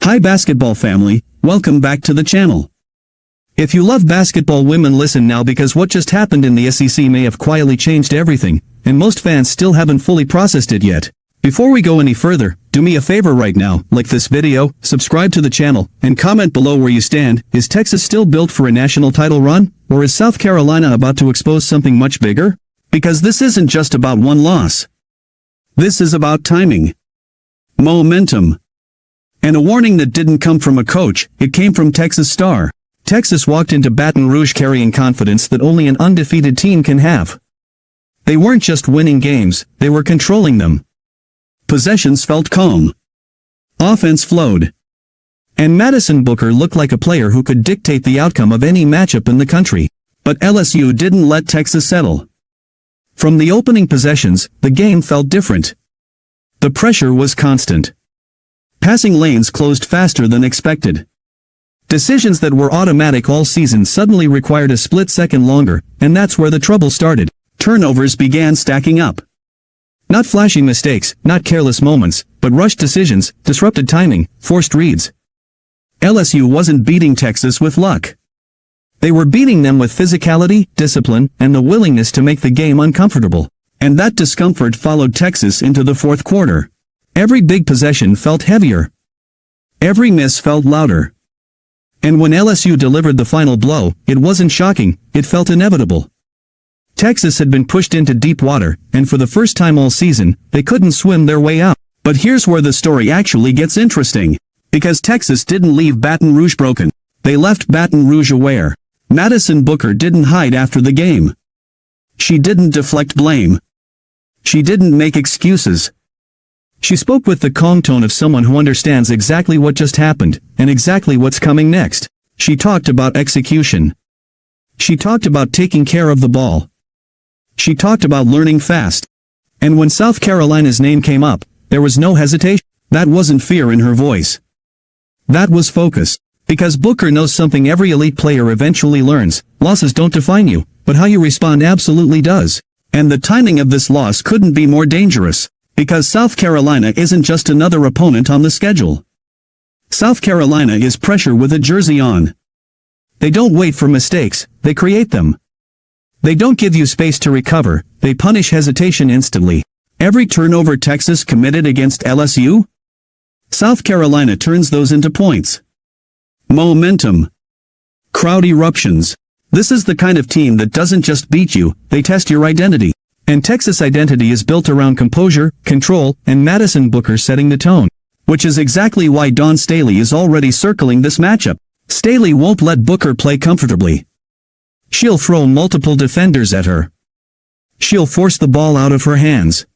Hi basketball family, welcome back to the channel. If you love basketball, women, listen now, because what just happened in the SEC may have quietly changed everything, and most fans still haven't fully processed it yet. Before we go any further, do me a favor right now, like this video, subscribe to the channel, and comment below where you stand. Is Texas still built for a national title run, or is South Carolina about to expose something much bigger? Because this isn't just about one loss. This is about timing, momentum, and a warning that didn't come from a coach, it came from Texas star. Texas walked into Baton Rouge carrying confidence that only an undefeated team can have. They weren't just winning games, they were controlling them. Possessions felt calm. Offense flowed. And Madison Booker looked like a player who could dictate the outcome of any matchup in the country. But LSU didn't let Texas settle. From the opening possessions, the game felt different. The pressure was constant. Passing lanes closed faster than expected. Decisions that were automatic all season suddenly required a split second longer, and that's where the trouble started. Turnovers began stacking up. Not flashy mistakes, not careless moments, but rushed decisions, disrupted timing, forced reads. LSU wasn't beating Texas with luck. They were beating them with physicality, discipline, and the willingness to make the game uncomfortable. And that discomfort followed Texas into the fourth quarter. Every big possession felt heavier. Every miss felt louder. And when LSU delivered the final blow, it wasn't shocking, it felt inevitable. Texas had been pushed into deep water, and for the first time all season, they couldn't swim their way out. But here's where the story actually gets interesting. Because Texas didn't leave Baton Rouge broken. They left Baton Rouge aware. Madison Booker didn't hide after the game. She didn't deflect blame. She didn't make excuses. She spoke with the calm tone of someone who understands exactly what just happened, and exactly what's coming next. She talked about execution. She talked about taking care of the ball. She talked about learning fast. And when South Carolina's name came up, there was no hesitation. That wasn't fear in her voice. That was focus. Because Booker knows something every elite player eventually learns: losses don't define you, but how you respond absolutely does. And the timing of this loss couldn't be more dangerous. Because South Carolina isn't just another opponent on the schedule. South Carolina is pressure with a jersey on. They don't wait for mistakes, they create them. They don't give you space to recover, they punish hesitation instantly. Every turnover Texas committed against LSU, South Carolina turns those into points. Momentum. Crowd eruptions. This is the kind of team that doesn't just beat you, they test your identity. And Texas' identity is built around composure, control, and Madison Booker setting the tone. Which is exactly why Dawn Staley is already circling this matchup. Staley won't let Booker play comfortably. She'll throw multiple defenders at her. She'll force the ball out of her hands.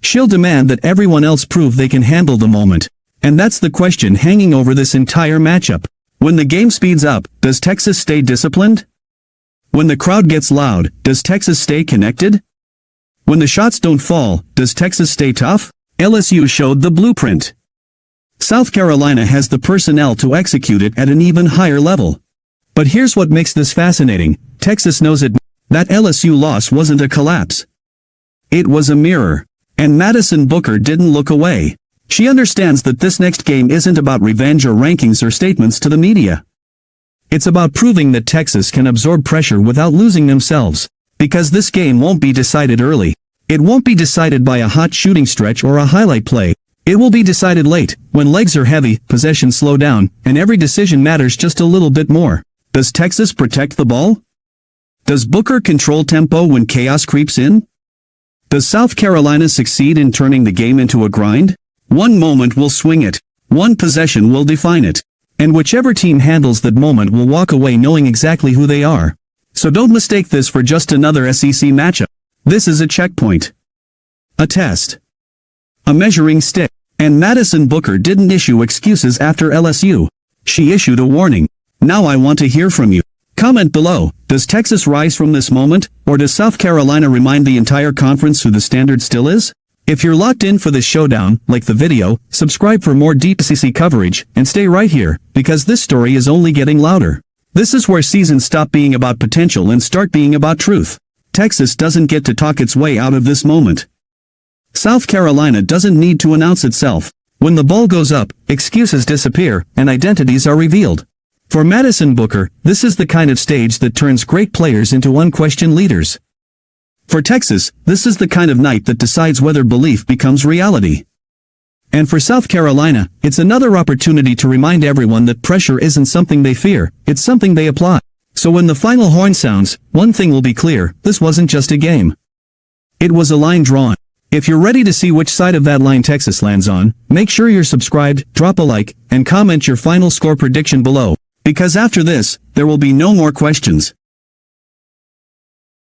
She'll demand that everyone else prove they can handle the moment. And that's the question hanging over this entire matchup. When the game speeds up, does Texas stay disciplined? When the crowd gets loud, does Texas stay connected? When the shots don't fall, does Texas stay tough? LSU showed the blueprint. South Carolina has the personnel to execute it at an even higher level. But here's what makes this fascinating. Texas knows it. That LSU loss wasn't a collapse. It was a mirror. And Madison Booker didn't look away. She understands that this next game isn't about revenge or rankings or statements to the media. It's about proving that Texas can absorb pressure without losing themselves. Because this game won't be decided early. It won't be decided by a hot shooting stretch or a highlight play. It will be decided late, when legs are heavy, possessions slow down, and every decision matters just a little bit more. Does Texas protect the ball? Does Booker control tempo when chaos creeps in? Does South Carolina succeed in turning the game into a grind? One moment will swing it. One possession will define it. And whichever team handles that moment will walk away knowing exactly who they are. So don't mistake this for just another SEC matchup. This is a checkpoint. A test. A measuring stick. And Madison Booker didn't issue excuses after LSU. She issued a warning. Now I want to hear from you. Comment below, does Texas rise from this moment, or does South Carolina remind the entire conference who the standard still is? If you're locked in for this showdown, like the video, subscribe for more deep SEC coverage, and stay right here, because this story is only getting louder. This is where seasons stop being about potential and start being about truth. Texas doesn't get to talk its way out of this moment. South Carolina doesn't need to announce itself. When the ball goes up, excuses disappear, and identities are revealed. For Madison Booker, this is the kind of stage that turns great players into unquestioned leaders. For Texas, this is the kind of night that decides whether belief becomes reality. And for South Carolina, it's another opportunity to remind everyone that pressure isn't something they fear, it's something they apply. So when the final horn sounds, one thing will be clear: this wasn't just a game. It was a line drawn. If you're ready to see which side of that line Texas lands on, make sure you're subscribed, drop a like, and comment your final score prediction below. Because after this, there will be no more questions.